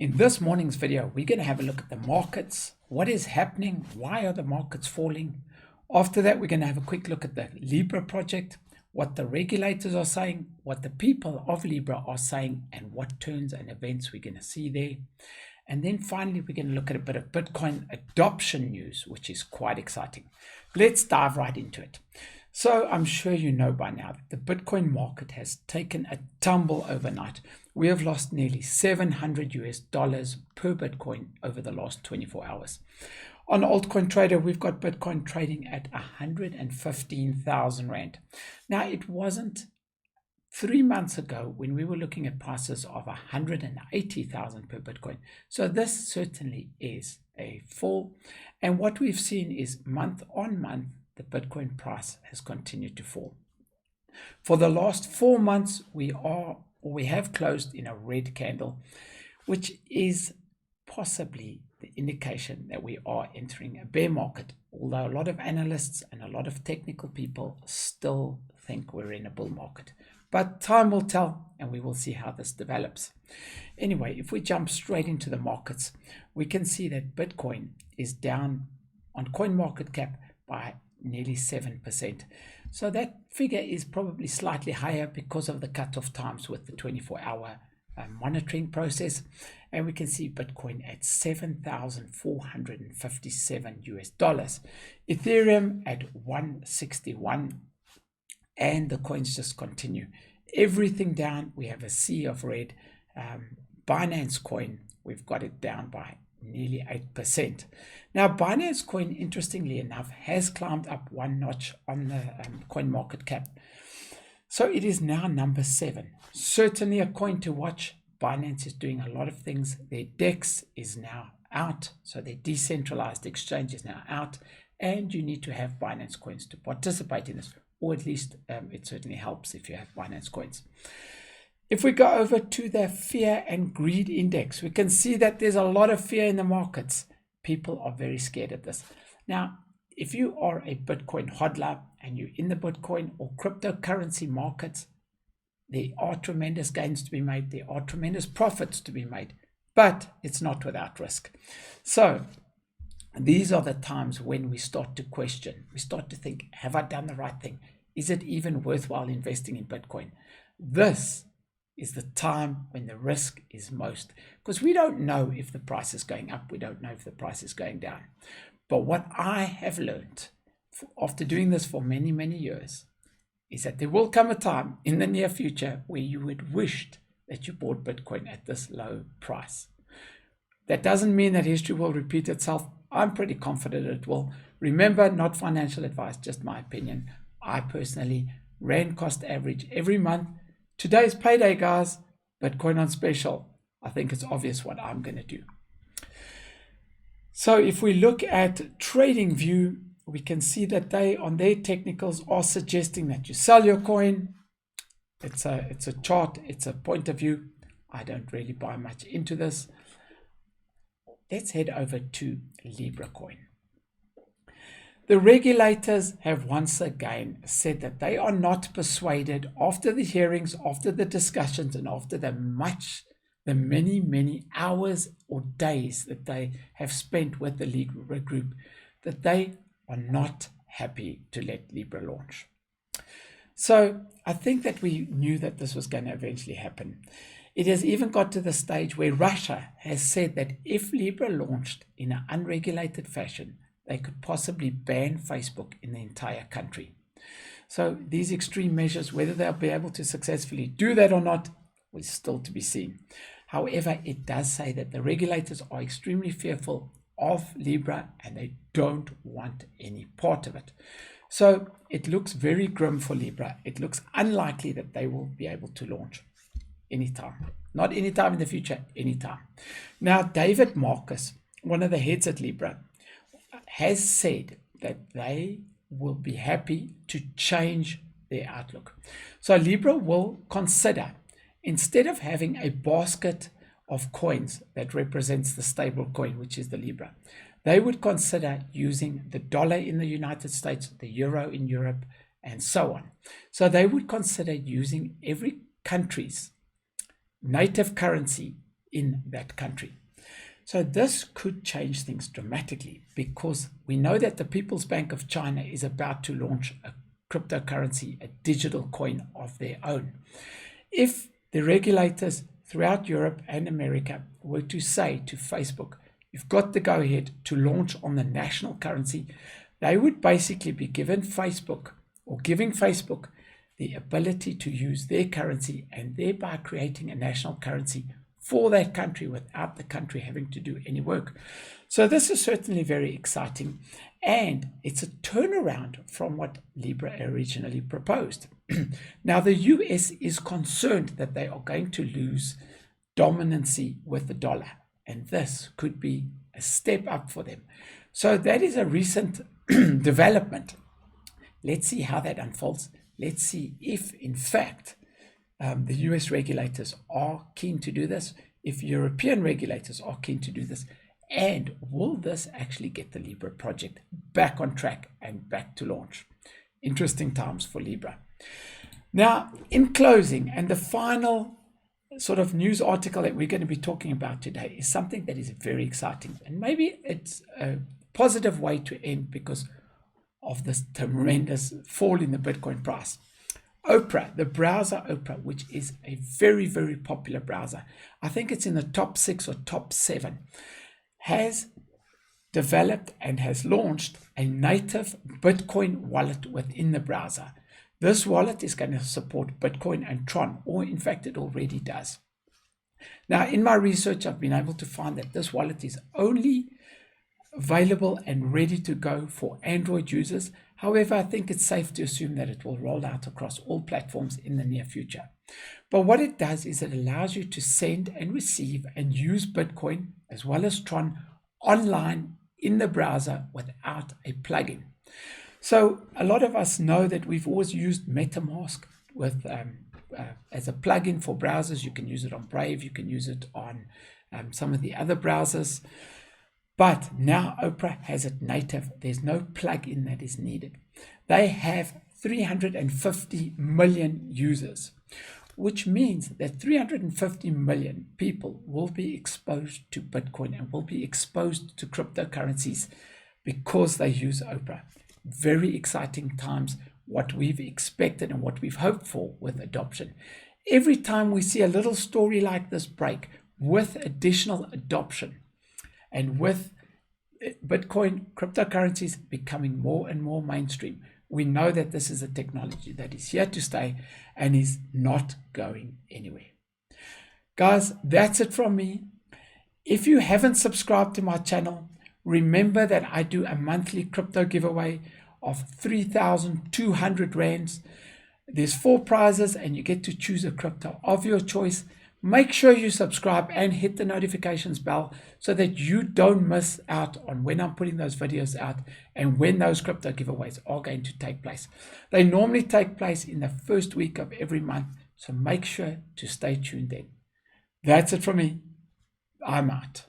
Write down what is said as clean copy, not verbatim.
In this morning's video, we're going to have a look at the markets. What is happening? Why are the markets falling? After that, we're going to have a quick look at the Libra project, what the regulators are saying, what the people of Libra are saying, and what turns and events we're going to see there. And then finally, we're going to look at a bit of Bitcoin adoption news, which is quite exciting. Let's dive right into it. So I'm sure you know by now that the Bitcoin market has taken a tumble overnight. We have lost nearly $700 per Bitcoin over the last 24 hours. On Altcoin Trader, we've got Bitcoin trading at 115,000 Rand. Now, it wasn't 3 months ago when we were looking at prices of 180,000 per Bitcoin. So this certainly is a fall. And what we've seen is month on month, the Bitcoin price has continued to fall. For the last 4 months, we have closed in a red candle, which is possibly the indication that we are entering a bear market, although a lot of analysts and a lot of technical people still think we're in a bull market. But time will tell, and we will see how this develops. Anyway, if we jump straight into the markets, we can see that Bitcoin is down on CoinMarketCap by nearly 7%. So that figure is probably slightly higher because of the cutoff times with the 24-hour monitoring process. And we can see Bitcoin at $7,457. Ethereum at 161. And the coins just continue. Everything down. We have a sea of red. Binance coin, we've got it down by nearly 8%. Now, Binance coin, interestingly enough, has climbed up one notch on the CoinMarketCap. So it is now number 7. Certainly a coin to watch. Binance is doing a lot of things. Their DEX is now out. So their decentralized exchange is now out. And you need to have Binance coins to participate in this. Or at least it certainly helps if you have Binance coins. If we go over to the fear and greed index, we can see that there's a lot of fear in the markets. People are very scared of this. Now, if you are a Bitcoin hodler and you're in the Bitcoin or cryptocurrency markets, there are tremendous gains to be made. There are tremendous profits to be made, but it's not without risk. So these are the times when we start to question. We start to think, have I done the right thing? Is it even worthwhile investing in Bitcoin? This is the time when the risk is most, because we don't know if the price is going up. We don't know if the price is going down. But what I have learned after doing this for many, many years is that there will come a time in the near future where you would wished that you bought Bitcoin at this low price. That doesn't mean that history will repeat itself. I'm pretty confident it will. Remember, not financial advice, just my opinion. I personally Rand cost average every month. Today's payday, guys. Bitcoin on special. I think it's obvious what I'm going to do. So if we look at TradingView, we can see that they, on their technicals, are suggesting that you sell your coin. It's a chart. It's a point of view. I don't really buy much into this. Let's head over to Libra coin. The regulators have once again said that they are not persuaded after the hearings, after the discussions, and after the many hours or days that they have spent with the Libra group, that they are not happy to let Libra launch. So I think that we knew that this was going to eventually happen. It has even got to the stage where Russia has said that if Libra launched in an unregulated fashion, they could possibly ban Facebook in the entire country. So these extreme measures, whether they'll be able to successfully do that or not, is still to be seen. However, it does say that the regulators are extremely fearful of Libra and they don't want any part of it. So it looks very grim for Libra. It looks unlikely that they will be able to launch anytime. Not anytime in the future, anytime. Now, David Marcus, one of the heads at Libra, has said that they will be happy to change their outlook. So Libra will consider, instead of having a basket of coins that represents the stable coin, which is the Libra, they would consider using the dollar in the United States, the euro in Europe, and so on. So they would consider using every country's native currency in that country. So this could change things dramatically, because we know that the People's Bank of China is about to launch a cryptocurrency, a digital coin of their own. If the regulators throughout Europe and America were to say to Facebook, you've got the go-ahead to launch on the national currency, they would basically be giving Facebook the ability to use their currency, and thereby creating a national currency for that country without the country having to do any work. So this is certainly very exciting, and it's a turnaround from what Libra originally proposed. Now, the US is concerned that they are going to lose dominancy with the dollar, and this could be a step up for them. So that is a recent development. Let's see how that unfolds. Let's see if, in fact, the US regulators are keen to do this, if European regulators are keen to do this, and will this actually get the Libra project back on track and back to launch? Interesting times for Libra. Now, in closing, and the final sort of news article that we're going to be talking about today is something that is very exciting, and maybe it's a positive way to end because of this tremendous fall in the Bitcoin price. Opera, the browser Opera, which is a very, very popular browser, I think it's in the top 6 or top 7, has developed and has launched a native Bitcoin wallet within the browser. This wallet is going to support Bitcoin and Tron, or in fact it already does. Now, in my research, I've been able to find that this wallet is only available and ready to go for Android users. However, I think it's safe to assume that it will roll out across all platforms in the near future. But what it does is it allows you to send and receive and use Bitcoin as well as Tron online in the browser without a plugin. So a lot of us know that we've always used MetaMask with as a plugin for browsers. You can use it on Brave, you can use it on some of the other browsers. But now Opera has it native. There's no plug-in that is needed. They have 350 million users, which means that 350 million people will be exposed to Bitcoin and will be exposed to cryptocurrencies because they use Opera. Very exciting times, what we've expected and what we've hoped for with adoption. Every time we see a little story like this break with additional adoption, and with Bitcoin cryptocurrencies becoming more and more mainstream, we know that this is a technology that is here to stay and is not going anywhere. Guys, that's it from me. If you haven't subscribed to my channel, remember that I do a monthly crypto giveaway of 3,200 rands. There's 4 prizes and you get to choose a crypto of your choice. Make sure you subscribe and hit the notifications bell so that you don't miss out on when I'm putting those videos out and when those crypto giveaways are going to take place. They normally take place in the first week of every month, so make sure to stay tuned in. That's it from me. I'm out.